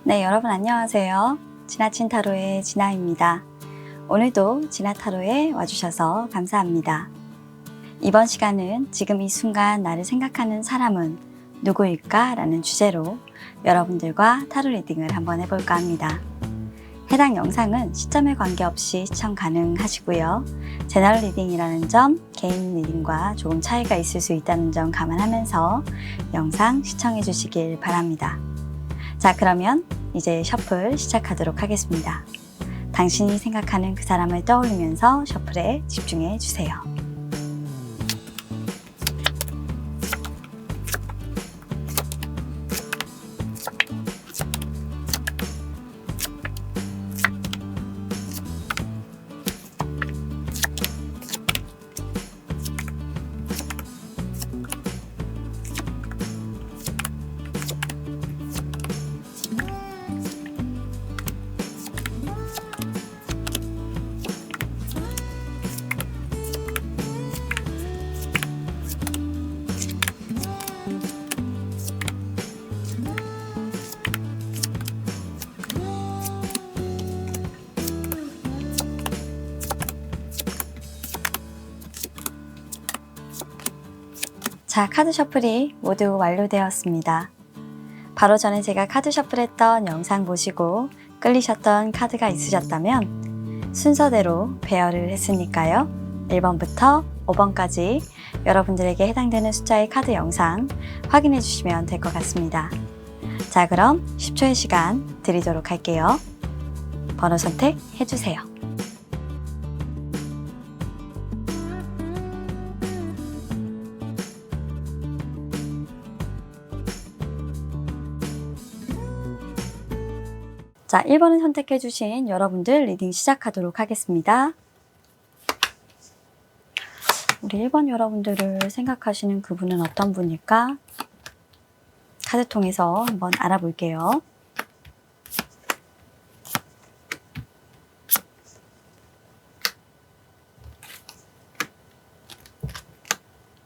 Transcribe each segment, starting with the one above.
네, 여러분 안녕하세요. 지나친 타로의 진아입니다. 오늘도 지나 타로에 와주셔서 감사합니다. 이번 시간은 지금 이 순간 나를 생각하는 사람은 누구일까? 라는 주제로 여러분들과 타로 리딩을 한번 해볼까 합니다. 해당 영상은 시점에 관계없이 시청 가능하시고요. 제너럴 리딩이라는 점, 개인 리딩과 조금 차이가 있을 수 있다는 점 감안하면서 영상 시청해 주시길 바랍니다. 자, 그러면 이제 셔플 시작하도록 하겠습니다. 당신이 생각하는 그 사람을 떠올리면서 셔플에 집중해 주세요. 자, 카드 셔플이 모두 완료되었습니다. 바로 전에 제가 카드 셔플했던 영상 보시고 끌리셨던 카드가 있으셨다면 순서대로 배열을 했으니까요. 1번부터 5번까지 여러분들에게 해당되는 숫자의 카드 영상 확인해 주시면 될 것 같습니다. 자, 그럼 10초의 시간 드리도록 할게요. 번호 선택해 주세요. 자, 1번을 선택해 주신 여러분들 리딩 시작하도록 하겠습니다. 우리 1번 여러분들을 생각하시는 그분은 어떤 분일까? 카드 통해서 한번 알아볼게요.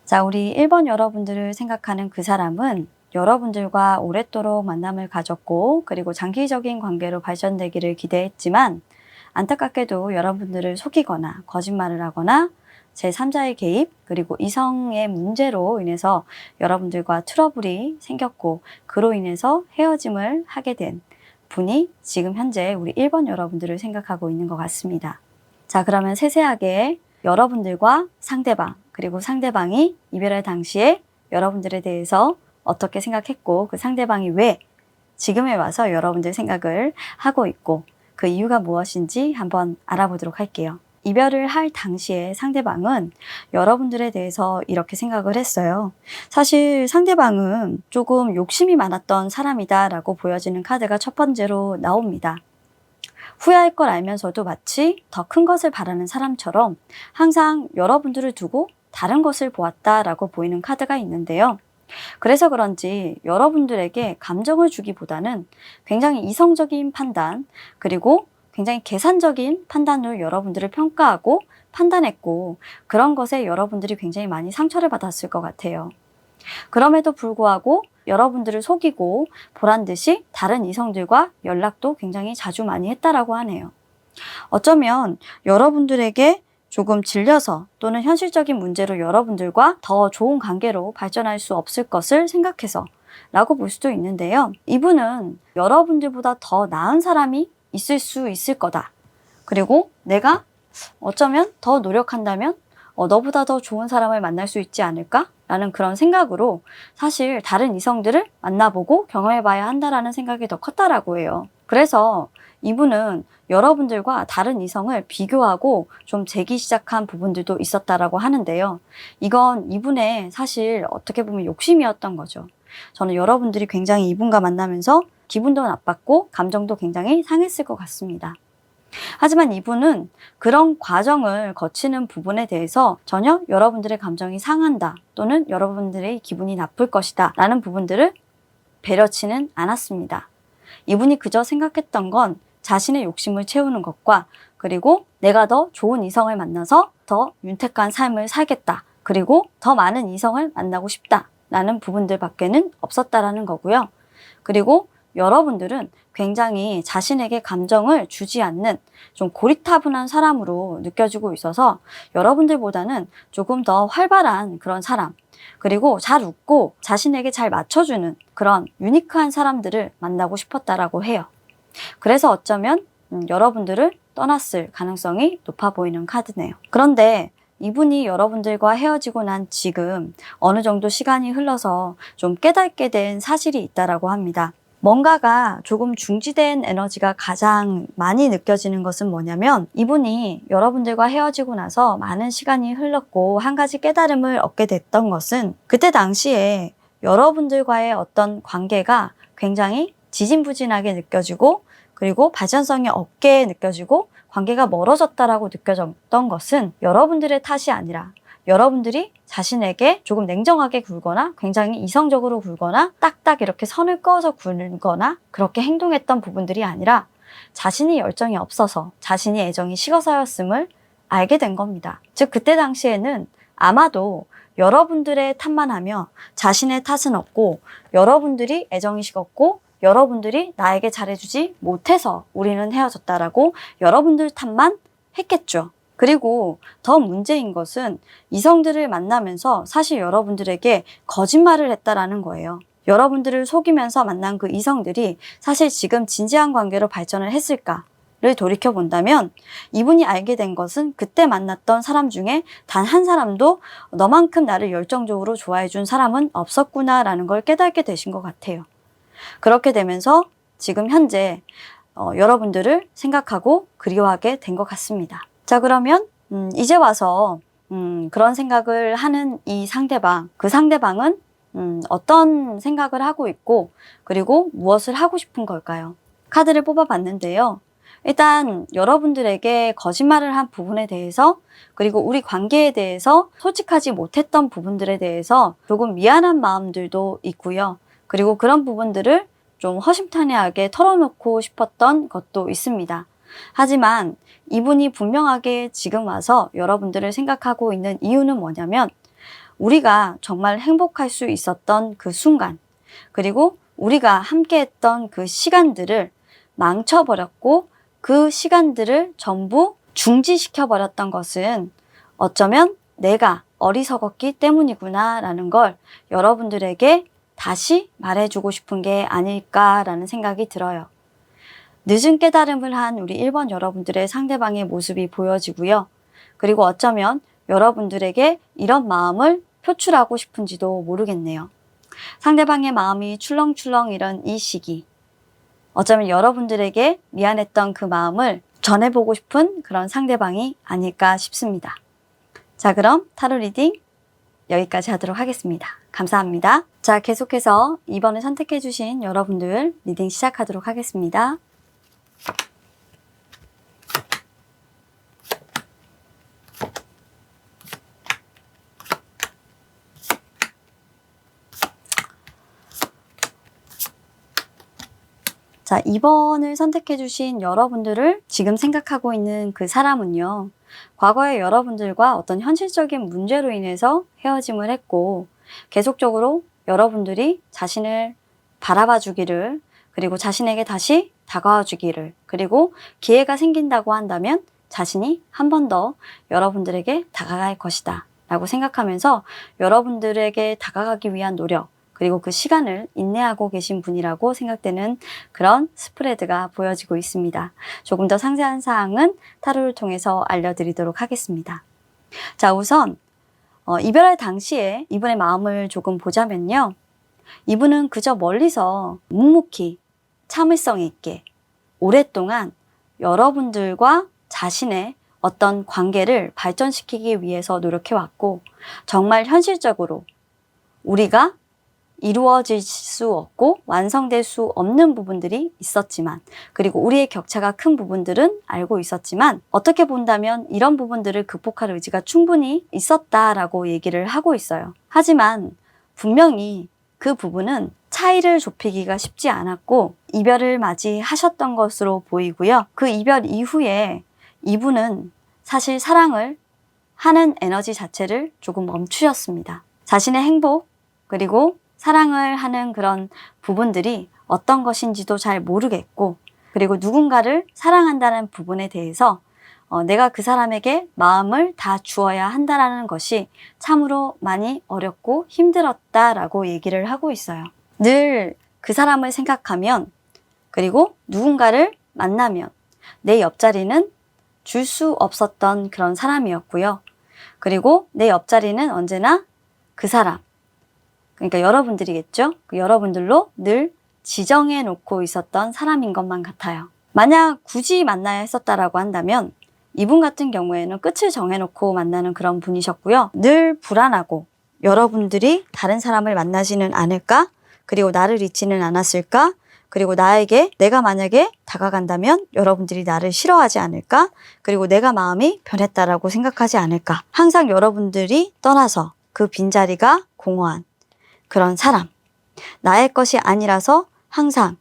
자, 우리 1번 여러분들을 생각하는 그 사람은 여러분들과 오랫도록 만남을 가졌고 그리고 장기적인 관계로 발전되기를 기대했지만 안타깝게도 여러분들을 속이거나 거짓말을 하거나 제3자의 개입 그리고 이성의 문제로 인해서 여러분들과 트러블이 생겼고 그로 인해서 헤어짐을 하게 된 분이 지금 현재 우리 1번 여러분들을 생각하고 있는 것 같습니다. 자, 그러면 세세하게 여러분들과 상대방 그리고 상대방이 이별할 당시에 여러분들에 대해서 어떻게 생각했고 그 상대방이 왜 지금에 와서 여러분들 생각을 하고 있고 그 이유가 무엇인지 한번 알아보도록 할게요. 이별을 할 당시에 상대방은 여러분들에 대해서 이렇게 생각을 했어요. 사실 상대방은 조금 욕심이 많았던 사람이다 라고 보여지는 카드가 첫 번째로 나옵니다. 후회할 걸 알면서도 마치 더 큰 것을 바라는 사람처럼 항상 여러분들을 두고 다른 것을 보았다라고 보이는 카드가 있는데요. 그래서 그런지 여러분들에게 감정을 주기보다는 굉장히 이성적인 판단 그리고 굉장히 계산적인 판단으로 여러분들을 평가하고 판단했고 그런 것에 여러분들이 굉장히 많이 상처를 받았을 것 같아요. 그럼에도 불구하고 여러분들을 속이고 보란듯이 다른 이성들과 연락도 굉장히 자주 많이 했다라고 하네요. 어쩌면 여러분들에게 조금 질려서 또는 현실적인 문제로 여러분들과 더 좋은 관계로 발전할 수 없을 것을 생각해서 라고 볼 수도 있는데요. 이분은 여러분들보다 더 나은 사람이 있을 수 있을 거다. 그리고 내가 어쩌면 더 노력한다면 너보다 더 좋은 사람을 만날 수 있지 않을까? 라는 그런 생각으로 사실 다른 이성들을 만나보고 경험해봐야 한다라는 생각이 더 컸다라고 해요. 그래서 이분은 여러분들과 다른 이성을 비교하고 좀 재기 시작한 부분들도 있었다라고 하는데요. 이건 이분의 사실 어떻게 보면 욕심이었던 거죠. 저는 여러분들이 굉장히 이분과 만나면서 기분도 나빴고 감정도 굉장히 상했을 것 같습니다. 하지만 이분은 그런 과정을 거치는 부분에 대해서 전혀 여러분들의 감정이 상한다 또는 여러분들의 기분이 나쁠 것이다 라는 부분들을 배려치는 않았습니다. 이분이 그저 생각했던 건 자신의 욕심을 채우는 것과 그리고 내가 더 좋은 이성을 만나서 더 윤택한 삶을 살겠다. 그리고 더 많은 이성을 만나고 싶다. 라는 부분들밖에는 없었다라는 거고요. 그리고 여러분들은 굉장히 자신에게 감정을 주지 않는 좀 고리타분한 사람으로 느껴지고 있어서 여러분들보다는 조금 더 활발한 그런 사람, 그리고 잘 웃고 자신에게 잘 맞춰주는 그런 유니크한 사람들을 만나고 싶었다라고 해요. 그래서 어쩌면 여러분들을 떠났을 가능성이 높아 보이는 카드네요. 그런데 이분이 여러분들과 헤어지고 난 지금 어느 정도 시간이 흘러서 좀 깨닫게 된 사실이 있다라고 합니다. 뭔가가 조금 중지된 에너지가 가장 많이 느껴지는 것은 뭐냐면, 이분이 여러분들과 헤어지고 나서 많은 시간이 흘렀고 한 가지 깨달음을 얻게 됐던 것은, 그때 당시에 여러분들과의 어떤 관계가 굉장히 지진부진하게 느껴지고, 그리고 발전성이 없게 느껴지고 관계가 멀어졌다라고 느껴졌던 것은 여러분들의 탓이 아니라, 여러분들이 자신에게 조금 냉정하게 굴거나 굉장히 이성적으로 굴거나 딱딱 이렇게 선을 그어서 굴거나 그렇게 행동했던 부분들이 아니라 자신이 열정이 없어서, 자신이 애정이 식어서였음을 알게 된 겁니다. 즉 그때 당시에는 아마도 여러분들의 탓만 하며 자신의 탓은 없고, 여러분들이 애정이 식었고 여러분들이 나에게 잘해주지 못해서 우리는 헤어졌다라고 여러분들 탓만 했겠죠. 그리고 더 문제인 것은 이성들을 만나면서 사실 여러분들에게 거짓말을 했다라는 거예요. 여러분들을 속이면서 만난 그 이성들이 사실 지금 진지한 관계로 발전을 했을까를 돌이켜본다면, 이분이 알게 된 것은 그때 만났던 사람 중에 단 한 사람도 너만큼 나를 열정적으로 좋아해준 사람은 없었구나라는 걸 깨닫게 되신 것 같아요. 그렇게 되면서 지금 현재 여러분들을 생각하고 그리워하게 된 것 같습니다. 자, 그러면 이제 와서 그런 생각을 하는 이 상대방, 그 상대방은 어떤 생각을 하고 있고, 그리고 무엇을 하고 싶은 걸까요? 카드를 뽑아봤는데요. 일단 여러분들에게 거짓말을 한 부분에 대해서, 그리고 우리 관계에 대해서 솔직하지 못했던 부분들에 대해서 조금 미안한 마음들도 있고요. 그리고 그런 부분들을 좀 허심탄회하게 털어놓고 싶었던 것도 있습니다. 하지만 이분이 분명하게 지금 와서 여러분들을 생각하고 있는 이유는 뭐냐면, 우리가 정말 행복할 수 있었던 그 순간, 그리고 우리가 함께했던 그 시간들을 망쳐버렸고 그 시간들을 전부 중지시켜버렸던 것은 어쩌면 내가 어리석었기 때문이구나 라는 걸 여러분들에게 다시 말해주고 싶은 게 아닐까라는 생각이 들어요. 늦은 깨달음을 한 우리 1번 여러분들의 상대방의 모습이 보여지고요. 그리고 어쩌면 여러분들에게 이런 마음을 표출하고 싶은지도 모르겠네요. 상대방의 마음이 출렁출렁 이런 이 시기, 어쩌면 여러분들에게 미안했던 그 마음을 전해보고 싶은 그런 상대방이 아닐까 싶습니다. 자, 그럼 타로 리딩 여기까지 하도록 하겠습니다. 감사합니다. 자, 계속해서 2번을 선택해주신 여러분들 리딩 시작하도록 하겠습니다. 자, 2번을 선택해주신 여러분들을 지금 생각하고 있는 그 사람은요, 과거에 여러분들과 어떤 현실적인 문제로 인해서 헤어짐을 했고, 계속적으로 여러분들이 자신을 바라봐 주기를, 그리고 자신에게 다시 다가와 주기를, 그리고 기회가 생긴다고 한다면 자신이 한 번 더 여러분들에게 다가갈 것이다 라고 생각하면서 여러분들에게 다가가기 위한 노력, 그리고 그 시간을 인내하고 계신 분이라고 생각되는 그런 스프레드가 보여지고 있습니다. 조금 더 상세한 사항은 타로를 통해서 알려드리도록 하겠습니다. 자, 우선 이별할 당시에 이분의 마음을 조금 보자면요. 이분은 그저 멀리서 묵묵히 참을성 있게 오랫동안 여러분들과 자신의 어떤 관계를 발전시키기 위해서 노력해왔고, 정말 현실적으로 우리가 이루어질 수 없고 완성될 수 없는 부분들이 있었지만, 그리고 우리의 격차가 큰 부분들은 알고 있었지만, 어떻게 본다면 이런 부분들을 극복할 의지가 충분히 있었다라고 얘기를 하고 있어요. 하지만 분명히 그 부분은 차이를 좁히기가 쉽지 않았고 이별을 맞이하셨던 것으로 보이고요. 그 이별 이후에 이분은 사실 사랑을 하는 에너지 자체를 조금 멈추셨습니다. 자신의 행복, 그리고 사랑을 하는 그런 부분들이 어떤 것인지도 잘 모르겠고, 그리고 누군가를 사랑한다는 부분에 대해서 내가 그 사람에게 마음을 다 주어야 한다는 것이 참으로 많이 어렵고 힘들었다라고 얘기를 하고 있어요. 늘 그 사람을 생각하면, 그리고 누군가를 만나면 내 옆자리는 줄 수 없었던 그런 사람이었고요. 그리고 내 옆자리는 언제나 그 사람, 그러니까 여러분들이겠죠? 그 여러분들로 늘 지정해 놓고 있었던 사람인 것만 같아요. 만약 굳이 만나야 했었다라고 한다면 이분 같은 경우에는 끝을 정해놓고 만나는 그런 분이셨고요. 늘 불안하고 여러분들이 다른 사람을 만나지는 않을까? 그리고 나를 잊지는 않았을까? 그리고 내가 만약에 다가간다면 여러분들이 나를 싫어하지 않을까? 그리고 내가 마음이 변했다라고 생각하지 않을까? 항상 여러분들이 떠나서 그 빈자리가 공허한 그런 사람. 나의 것이 아니라서 항상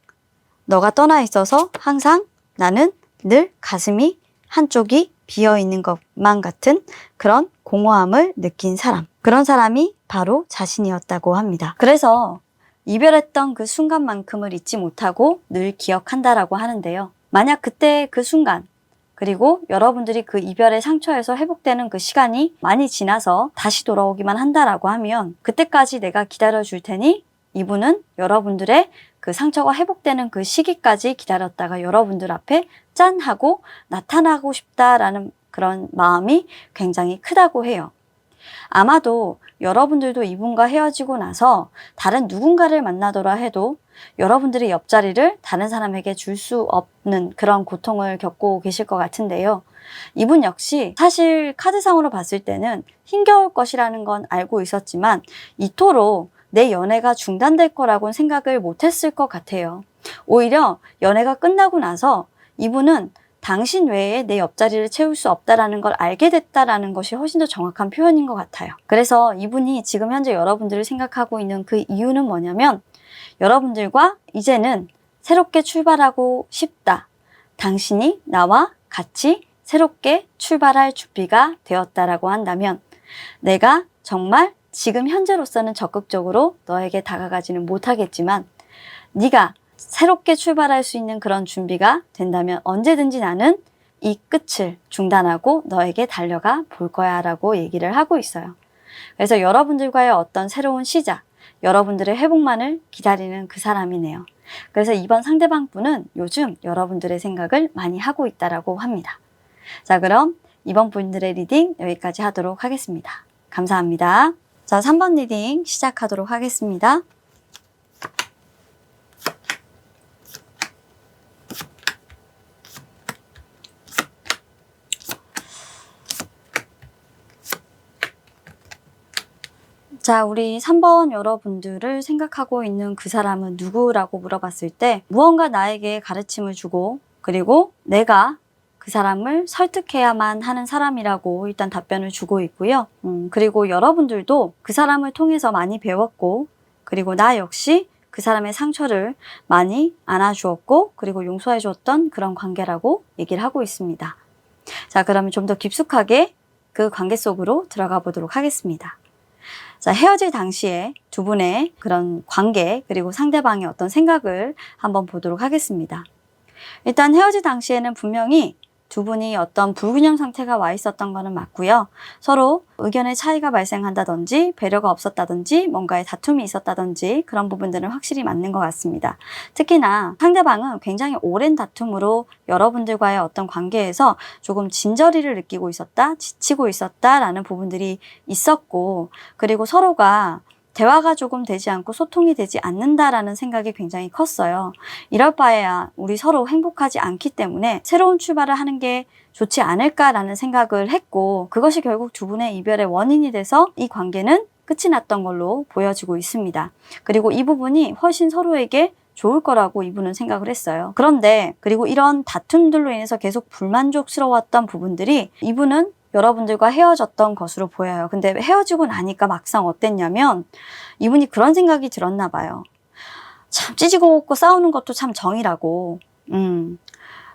너가 떠나 있어서 항상 나는 늘 가슴이 한쪽이 비어 있는 것만 같은 그런 공허함을 느낀 사람. 그런 사람이 바로 자신이었다고 합니다. 그래서 이별했던 그 순간만큼을 잊지 못하고 늘 기억한다라고 하는데요. 만약 그때 그 순간, 그리고 여러분들이 그 이별의 상처에서 회복되는 그 시간이 많이 지나서 다시 돌아오기만 한다라고 하면 그때까지 내가 기다려줄 테니 이분은 여러분들의 그 상처가 회복되는 그 시기까지 기다렸다가 여러분들 앞에 짠 하고 나타나고 싶다라는 그런 마음이 굉장히 크다고 해요. 아마도 여러분들도 이분과 헤어지고 나서 다른 누군가를 만나더라 해도 여러분들의 옆자리를 다른 사람에게 줄 수 없는 그런 고통을 겪고 계실 것 같은데요. 이분 역시 사실 카드상으로 봤을 때는 힘겨울 것이라는 건 알고 있었지만 이토록 내 연애가 중단될 거라고는 생각을 못했을 것 같아요. 오히려 연애가 끝나고 나서 이분은 당신 외에 내 옆자리를 채울 수 없다라는 걸 알게 됐다라는 것이 훨씬 더 정확한 표현인 것 같아요. 그래서 이분이 지금 현재 여러분들을 생각하고 있는 그 이유는 뭐냐면 여러분들과 이제는 새롭게 출발하고 싶다. 당신이 나와 같이 새롭게 출발할 준비가 되었다라고 한다면 내가 정말 지금 현재로서는 적극적으로 너에게 다가가지는 못하겠지만 네가 새롭게 출발할 수 있는 그런 준비가 된다면 언제든지 나는 이 끝을 중단하고 너에게 달려가 볼 거야 라고 얘기를 하고 있어요. 그래서 여러분들과의 어떤 새로운 시작, 여러분들의 회복만을 기다리는 그 사람이네요. 그래서 이번 상대방 분은 요즘 여러분들의 생각을 많이 하고 있다라고 합니다. 자, 그럼 이번 분들의 리딩 여기까지 하도록 하겠습니다. 감사합니다. 자, 3번 리딩 시작하도록 하겠습니다. 자, 우리 3번 여러분들을 생각하고 있는 그 사람은 누구라고 물어봤을 때 무언가 나에게 가르침을 주고 그리고 내가 그 사람을 설득해야만 하는 사람이라고 일단 답변을 주고 있고요. 그리고 여러분들도 그 사람을 통해서 많이 배웠고 그리고 나 역시 그 사람의 상처를 많이 안아주었고 그리고 용서해 주었던 그런 관계라고 얘기를 하고 있습니다. 자, 그러면 좀 더 깊숙하게 그 관계 속으로 들어가 보도록 하겠습니다. 자, 헤어질 당시에 두 분의 그런 관계 그리고 상대방의 어떤 생각을 한번 보도록 하겠습니다. 일단 헤어질 당시에는 분명히 두 분이 어떤 불균형 상태가 와 있었던 거는 맞고요. 서로 의견의 차이가 발생한다든지 배려가 없었다든지 뭔가의 다툼이 있었다든지 그런 부분들은 확실히 맞는 것 같습니다. 특히나 상대방은 굉장히 오랜 다툼으로 여러분들과의 어떤 관계에서 조금 진저리를 느끼고 있었다, 지치고 있었다라는 부분들이 있었고 그리고 서로가 대화가 조금 되지 않고 소통이 되지 않는다라는 생각이 굉장히 컸어요. 이럴 바에야 우리 서로 행복하지 않기 때문에 새로운 출발을 하는 게 좋지 않을까라는 생각을 했고 그것이 결국 두 분의 이별의 원인이 돼서 이 관계는 끝이 났던 걸로 보여지고 있습니다. 그리고 이 부분이 훨씬 서로에게 좋을 거라고 이분은 생각을 했어요. 그런데 그리고 이런 다툼들로 인해서 계속 불만족스러웠던 부분들이 이분은 여러분들과 헤어졌던 것으로 보여요. 근데 헤어지고 나니까 막상 어땠냐면 이분이 그런 생각이 들었나 봐요. 참 찌지고 볶고 싸우는 것도 참 정이라고.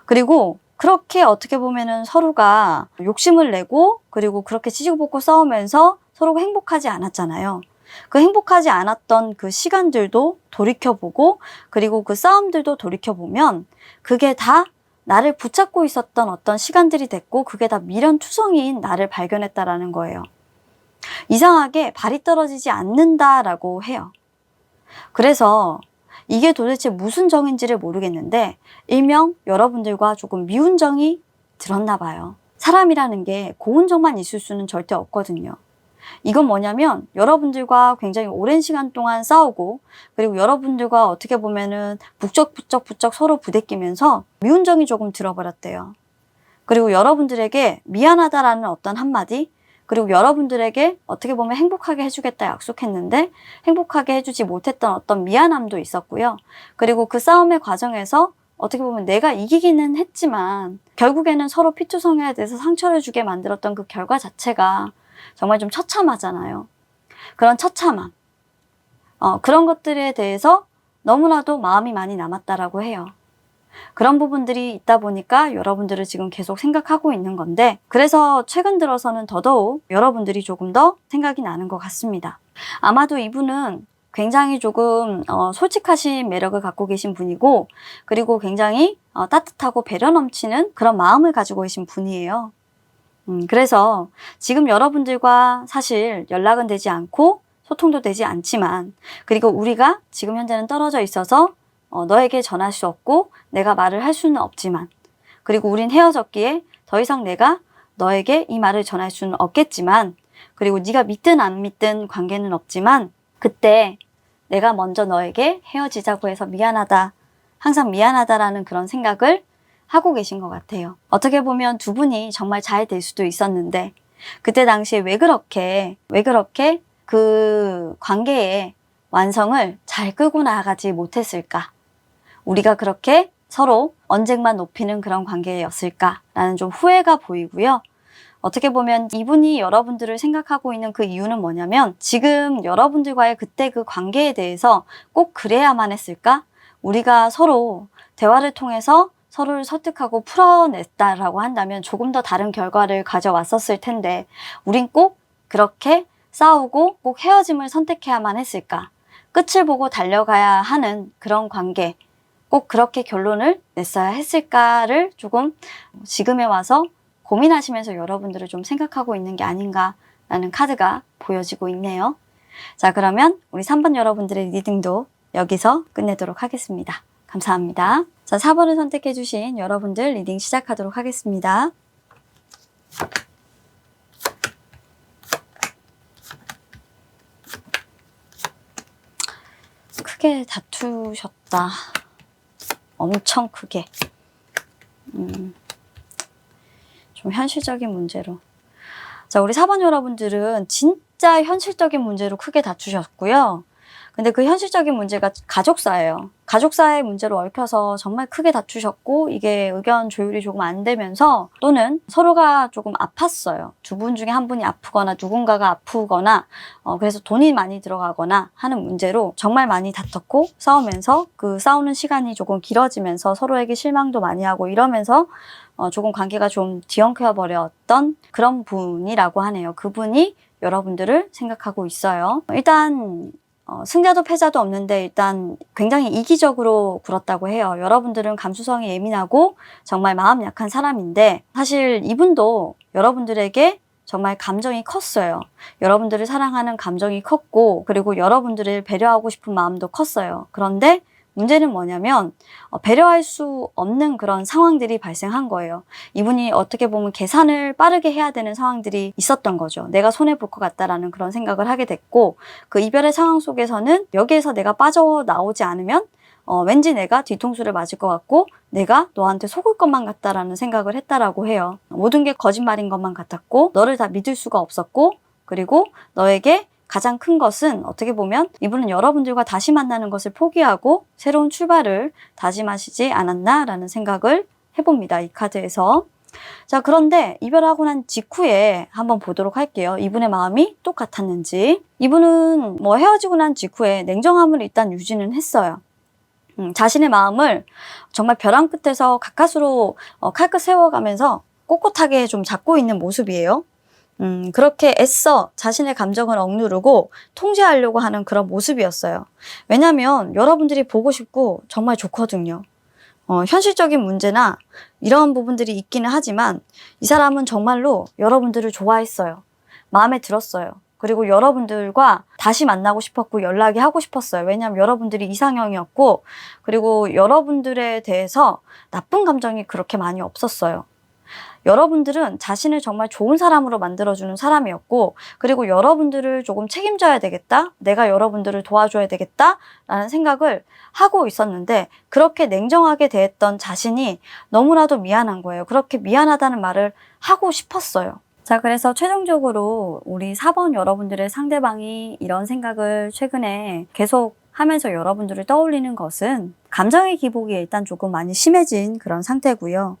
그리고 그렇게 어떻게 보면은 서로가 욕심을 내고 그리고 그렇게 찌지고 볶고 싸우면서 서로가 행복하지 않았잖아요. 그 행복하지 않았던 그 시간들도 돌이켜보고 그리고 그 싸움들도 돌이켜보면 그게 다 나를 붙잡고 있었던 어떤 시간들이 됐고 그게 다 미련투성이인 나를 발견했다라는 거예요. 이상하게 발이 떨어지지 않는다라고 해요. 그래서 이게 도대체 무슨 정인지를 모르겠는데 일명 여러분들과 조금 미운 정이 들었나 봐요. 사람이라는 게 고운 정만 있을 수는 절대 없거든요. 이건 뭐냐면 여러분들과 굉장히 오랜 시간 동안 싸우고 그리고 여러분들과 어떻게 보면은 북적북적 서로 부대끼면서 미운 정이 조금 들어버렸대요. 그리고 여러분들에게 미안하다라는 어떤 한마디 그리고 여러분들에게 어떻게 보면 행복하게 해주겠다 약속했는데 행복하게 해주지 못했던 어떤 미안함도 있었고요. 그리고 그 싸움의 과정에서 어떻게 보면 내가 이기기는 했지만 결국에는 서로 피투성이에 대해서 상처를 주게 만들었던 그 결과 자체가 정말 좀 처참하잖아요. 그런 처참함, 그런 것들에 대해서 너무나도 마음이 많이 남았다라고 해요. 그런 부분들이 있다 보니까 여러분들을 지금 계속 생각하고 있는 건데 그래서 최근 들어서는 더더욱 여러분들이 조금 더 생각이 나는 것 같습니다. 아마도 이분은 굉장히 조금 솔직하신 매력을 갖고 계신 분이고 그리고 굉장히 따뜻하고 배려 넘치는 그런 마음을 가지고 계신 분이에요. 그래서 지금 여러분들과 사실 연락은 되지 않고 소통도 되지 않지만 그리고 우리가 지금 현재는 떨어져 있어서 너에게 전할 수 없고 내가 말을 할 수는 없지만 그리고 우린 헤어졌기에 더 이상 내가 너에게 이 말을 전할 수는 없겠지만 그리고 네가 믿든 안 믿든 관계는 없지만 그때 내가 먼저 너에게 헤어지자고 해서 미안하다 항상 미안하다라는 그런 생각을 하고 계신 것 같아요. 어떻게 보면 두 분이 정말 잘 될 수도 있었는데 그때 당시에 왜 그렇게 그 관계의 완성을 잘 끌고 나가지 못했을까? 우리가 그렇게 서로 언쟁만 높이는 그런 관계였을까라는 좀 후회가 보이고요. 어떻게 보면 이분이 여러분들을 생각하고 있는 그 이유는 뭐냐면 지금 여러분들과의 그때 그 관계에 대해서 꼭 그래야만 했을까? 우리가 서로 대화를 통해서 서로를 설득하고 풀어냈다라고 한다면 조금 더 다른 결과를 가져왔었을 텐데 우린 꼭 그렇게 싸우고 꼭 헤어짐을 선택해야만 했을까? 끝을 보고 달려가야 하는 그런 관계 꼭 그렇게 결론을 냈어야 했을까를 조금 지금에 와서 고민하시면서 여러분들을 좀 생각하고 있는 게 아닌가라는 카드가 보여지고 있네요. 자, 그러면 우리 3번 여러분들의 리딩도 여기서 끝내도록 하겠습니다. 감사합니다. 자, 4번을 선택해 주신 여러분들 리딩 시작하도록 하겠습니다. 크게 다투셨다. 엄청 크게. 좀 현실적인 문제로. 자, 우리 4번 여러분들은 진짜 현실적인 문제로 크게 다투셨고요. 근데 그 현실적인 문제가 가족사예요. 가족사의 문제로 얽혀서 정말 크게 다투셨고 이게 의견 조율이 조금 안 되면서 또는 서로가 조금 아팠어요. 두 분 중에 한 분이 아프거나 누군가가 아프거나 그래서 돈이 많이 들어가거나 하는 문제로 정말 많이 다퉜고 싸우면서 그 싸우는 시간이 조금 길어지면서 서로에게 실망도 많이 하고 이러면서 조금 관계가 좀 뒤엉켜 버렸던 그런 분이라고 하네요. 그분이 여러분들을 생각하고 있어요. 일단 승자도 패자도 없는데 일단 굉장히 이기적으로 굴었다고 해요. 여러분들은 감수성이 예민하고 정말 마음 약한 사람인데 사실 이분도 여러분들에게 정말 감정이 컸어요. 여러분들을 사랑하는 감정이 컸고 그리고 여러분들을 배려하고 싶은 마음도 컸어요. 그런데 문제는 뭐냐면 배려할 수 없는 그런 상황들이 발생한 거예요. 이분이 어떻게 보면 계산을 빠르게 해야 되는 상황들이 있었던 거죠. 내가 손해볼 것 같다라는 그런 생각을 하게 됐고 그 이별의 상황 속에서는 여기에서 내가 빠져나오지 않으면 왠지 내가 뒤통수를 맞을 것 같고 내가 너한테 속을 것만 같다라는 생각을 했다라고 해요. 모든 게 거짓말인 것만 같았고 너를 다 믿을 수가 없었고 그리고 너에게 가장 큰 것은 어떻게 보면 이분은 여러분들과 다시 만나는 것을 포기하고 새로운 출발을 다짐하시지 않았나라는 생각을 해봅니다. 이 카드에서. 자, 그런데 이별하고 난 직후에 한번 보도록 할게요. 이분의 마음이 똑같았는지. 이분은 뭐 헤어지고 난 직후에 냉정함을 일단 유지는 했어요. 자신의 마음을 정말 벼랑 끝에서 가까스로 칼끝 세워가면서 꼿꼿하게 좀 잡고 있는 모습이에요. 그렇게 애써 자신의 감정을 억누르고 통제하려고 하는 그런 모습이었어요. 왜냐하면 여러분들이 보고 싶고 정말 좋거든요. 현실적인 문제나 이런 부분들이 있기는 하지만 이 사람은 정말로 여러분들을 좋아했어요. 마음에 들었어요. 그리고 여러분들과 다시 만나고 싶었고 연락이 하고 싶었어요. 왜냐하면 여러분들이 이상형이었고 그리고 여러분들에 대해서 나쁜 감정이 그렇게 많이 없었어요. 여러분들은 자신을 정말 좋은 사람으로 만들어주는 사람이었고 그리고 여러분들을 조금 책임져야 되겠다, 내가 여러분들을 도와줘야 되겠다 라는 생각을 하고 있었는데 그렇게 냉정하게 대했던 자신이 너무나도 미안한 거예요. 그렇게 미안하다는 말을 하고 싶었어요. 자, 그래서 최종적으로 우리 4번 여러분들의 상대방이 이런 생각을 최근에 계속 하면서 여러분들을 떠올리는 것은 감정의 기복이 일단 조금 많이 심해진 그런 상태고요.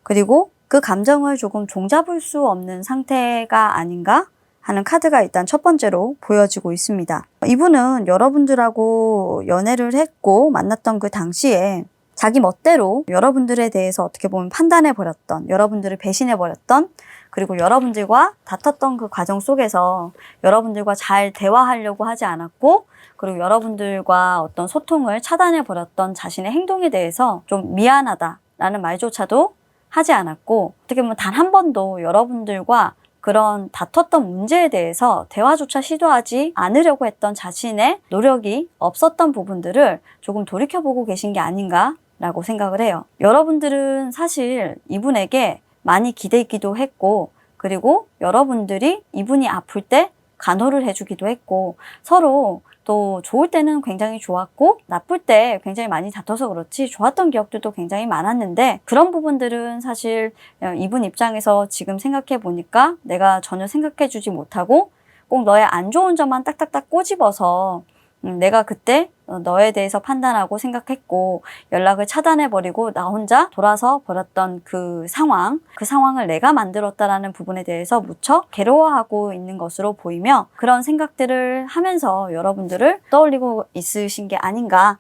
그리고 그 감정을 조금 종잡을 수 없는 상태가 아닌가 하는 카드가 일단 첫 번째로 보여지고 있습니다. 이분은 여러분들하고 연애를 했고 만났던 그 당시에 자기 멋대로 여러분들에 대해서 어떻게 보면 판단해버렸던, 여러분들을 배신해버렸던, 그리고 여러분들과 다퉜던 그 과정 속에서 여러분들과 잘 대화하려고 하지 않았고 그리고 여러분들과 어떤 소통을 차단해버렸던 자신의 행동에 대해서 좀 미안하다라는 말조차도 하지 않았고 어떻게 보면 단 한 번도 여러분들과 그런 다퉜던 문제에 대해서 대화조차 시도하지 않으려고 했던 자신의 노력이 없었던 부분들을 조금 돌이켜보고 계신 게 아닌가라고 생각을 해요. 여러분들은 사실 이분에게 많이 기대기도 했고 그리고 여러분들이 이분이 아플 때 간호를 해주기도 했고 서로 또 좋을 때는 굉장히 좋았고 나쁠 때 굉장히 많이 다퉈서 그렇지 좋았던 기억들도 굉장히 많았는데 그런 부분들은 사실 이분 입장에서 지금 생각해 보니까 내가 전혀 생각해 주지 못하고 꼭 너의 안 좋은 점만 딱딱딱 꼬집어서 내가 그때 너에 대해서 판단하고 생각했고 연락을 차단해버리고 나 혼자 돌아서 버렸던 그 상황을 내가 만들었다라는 부분에 대해서 무척 괴로워하고 있는 것으로 보이며 그런 생각들을 하면서 여러분들을 떠올리고 있으신 게 아닌가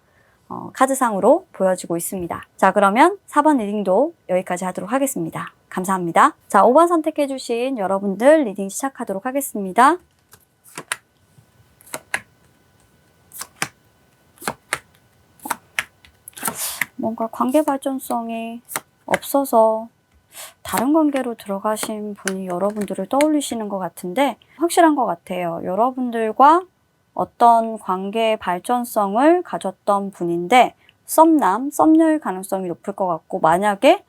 카드상으로 보여지고 있습니다. 자, 그러면 4번 리딩도 여기까지 하도록 하겠습니다. 감사합니다. 자, 5번 선택해주신 여러분들 리딩 시작하도록 하겠습니다. 뭔가 관계 발전성이 없어서 다른 관계로 들어가신 분이 여러분들을 떠올리시는 것 같은데 확실한 것 같아요. 여러분들과 어떤 관계 발전성을 가졌던 분인데 썸녀일 가능성이 높을 것 같고 만약에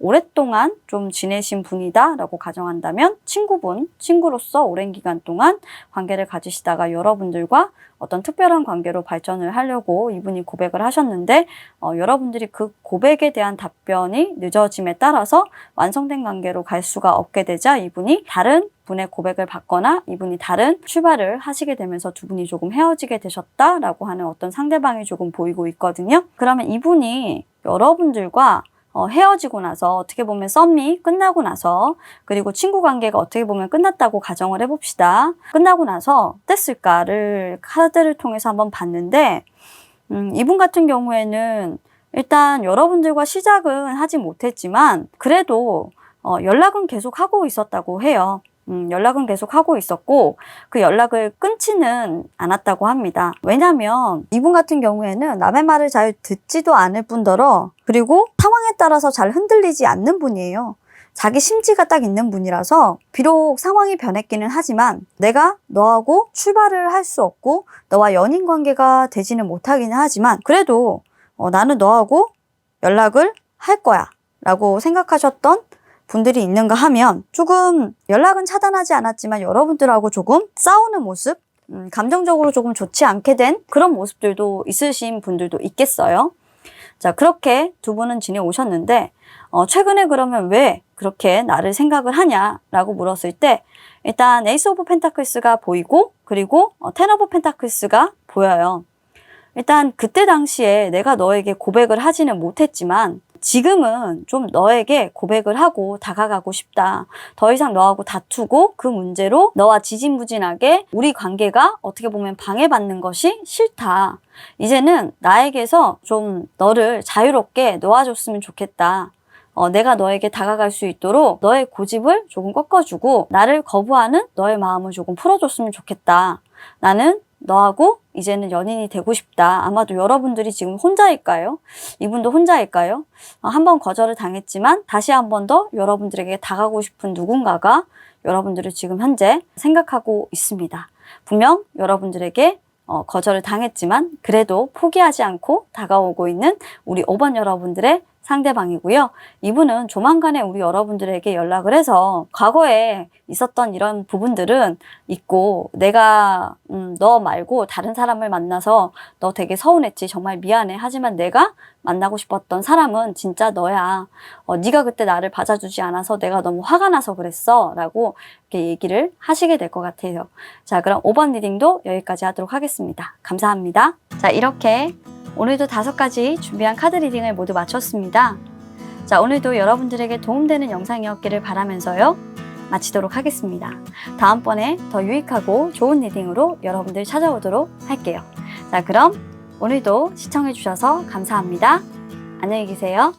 오랫동안 좀 지내신 분이다 라고 가정한다면 친구로서 오랜 기간 동안 관계를 가지시다가 여러분들과 어떤 특별한 관계로 발전을 하려고 이분이 고백을 하셨는데 여러분들이 그 고백에 대한 답변이 늦어짐에 따라서 완성된 관계로 갈 수가 없게 되자 이분이 다른 분의 고백을 받거나 이분이 다른 출발을 하시게 되면서 두 분이 조금 헤어지게 되셨다라고 하는 어떤 상대방이 조금 보이고 있거든요. 그러면 이분이 여러분들과 헤어지고 나서 어떻게 보면 썸이 끝나고 나서 그리고 친구 관계가 어떻게 보면 끝났다고 가정을 해봅시다. 끝나고 나서 어땠을까를 카드를 통해서 한번 봤는데 이분 같은 경우에는 일단 여러분들과 시작은 하지 못했지만 그래도 연락은 계속 하고 있었다고 해요. 연락은 계속 하고 있었고 그 연락을 끊지는 않았다고 합니다. 왜냐면 이분 같은 경우에는 남의 말을 잘 듣지도 않을 뿐더러 그리고 상황에 따라서 잘 흔들리지 않는 분이에요. 자기 심지가 딱 있는 분이라서 비록 상황이 변했기는 하지만 내가 너하고 출발을 할 수 없고 너와 연인 관계가 되지는 못하기는 하지만 그래도 나는 너하고 연락을 할 거야 라고 생각하셨던 분들이 있는가 하면 조금 연락은 차단하지 않았지만 여러분들하고 조금 싸우는 모습, 감정적으로 조금 좋지 않게 된 그런 모습들도 있으신 분들도 있겠어요. 자, 그렇게 두 분은 지내오셨는데 최근에 그러면 왜 그렇게 나를 생각을 하냐라고 물었을 때 일단 에이스 오브 펜타클스가 보이고 그리고 텐 오브 펜타클스가 보여요. 일단 그때 당시에 내가 너에게 고백을 하지는 못했지만 지금은 좀 너에게 고백을 하고 다가가고 싶다. 더 이상 너하고 다투고 그 문제로 너와 지진부진하게 우리 관계가 어떻게 보면 방해받는 것이 싫다. 이제는 나에게서 좀 너를 자유롭게 놓아줬으면 좋겠다. 내가 너에게 다가갈 수 있도록 너의 고집을 조금 꺾어주고 나를 거부하는 너의 마음을 조금 풀어줬으면 좋겠다. 나는 너하고 이제는 연인이 되고 싶다. 아마도 여러분들이 지금 혼자일까요? 이분도 혼자일까요? 한번 거절을 당했지만 다시 한 번 더 여러분들에게 다가가고 싶은 누군가가 여러분들을 지금 현재 생각하고 있습니다. 분명 여러분들에게 거절을 당했지만 그래도 포기하지 않고 다가오고 있는 우리 5번 여러분들의 상대방이고요. 이분은 조만간에 우리 여러분들에게 연락을 해서 과거에 있었던 이런 부분들은 있고 내가 너 말고 다른 사람을 만나서 너 되게 서운했지. 정말 미안해. 하지만 내가 만나고 싶었던 사람은 진짜 너야. 네가 그때 나를 받아주지 않아서 내가 너무 화가 나서 그랬어. 라고 이렇게 얘기를 하시게 될 것 같아요. 자, 그럼 5번 리딩도 여기까지 하도록 하겠습니다. 감사합니다. 자, 이렇게 오늘도 5가지 준비한 카드 리딩을 모두 마쳤습니다. 자, 오늘도 여러분들에게 도움되는 영상이었기를 바라면서요. 마치도록 하겠습니다. 다음번에 더 유익하고 좋은 리딩으로 여러분들 찾아오도록 할게요. 자, 그럼 오늘도 시청해주셔서 감사합니다. 안녕히 계세요.